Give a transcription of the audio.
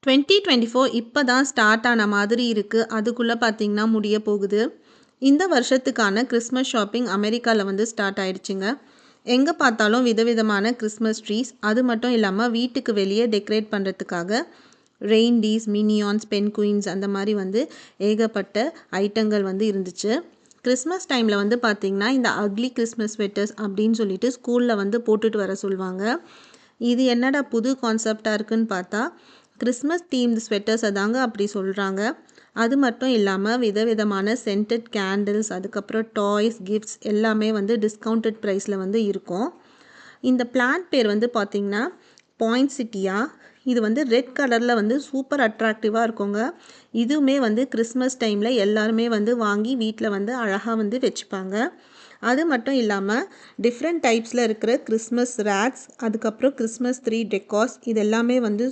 2024 இப்போ தான் ஸ்டார்ட் ஆன மாதிரி இருக்குது. அதுக்குள்ளே பார்த்தீங்கன்னா முடிய போகுது. இந்த வருஷத்துக்கான கிறிஸ்மஸ் ஷாப்பிங் அமெரிக்காவில் வந்து ஸ்டார்ட் ஆயிடுச்சுங்க. எங்கே பார்த்தாலும் விதவிதமான கிறிஸ்மஸ் ட்ரீஸ், அது மட்டும் இல்லாமல் வீட்டுக்கு வெளியே டெக்கரேட் பண்ணுறதுக்காக ரெயின்டீஸ், மினியான்ஸ், பென்குயின்ஸ் அந்த மாதிரி வந்து ஏகப்பட்ட ஐட்டங்கள் வந்து இருந்துச்சு. கிறிஸ்மஸ் டைமில் வந்து பார்த்திங்கன்னா இந்த அக்லி கிறிஸ்மஸ் ஸ்வெட்டர்ஸ் அப்படின்னு சொல்லிட்டு ஸ்கூலில் வந்து போட்டுட்டு வர சொல்லுவாங்க. இது என்னடா புது கான்செப்டாக இருக்குன்னு பார்த்தா கிறிஸ்மஸ் தீம்டு ஸ்வெட்டர்ஸை தாங்க அப்படி சொல்கிறாங்க. அது மட்டும் இல்லாமல் விதவிதமான சென்டட் கேண்டில்ஸ், அதுக்கப்புறம் டாய்ஸ், கிஃப்ட்ஸ் எல்லாமே வந்து டிஸ்கவுண்டட் ப்ரைஸில் வந்து இருக்கும். இந்த பிளான்ட் பேர் வந்து பார்த்திங்கன்னா பாயின்சிட்டியா. இது வந்து ரெட் கலரில் வந்து சூப்பர் அட்ராக்டிவாக இருக்குங்க. இதுவுமே வந்து கிறிஸ்மஸ் டைமில் எல்லாருமே வந்து வாங்கி வீட்டில் வந்து அழகாக வந்து வச்சுப்பாங்க. அது மட்டும் இல்லாமல் டிஃப்ரெண்ட் டைப்ஸில் இருக்கிற கிறிஸ்மஸ் ரேக்ஸ், அதுக்கப்புறம் கிறிஸ்மஸ் ட்ரீ டெக்கார்ஸ் இது எல்லாமே வந்து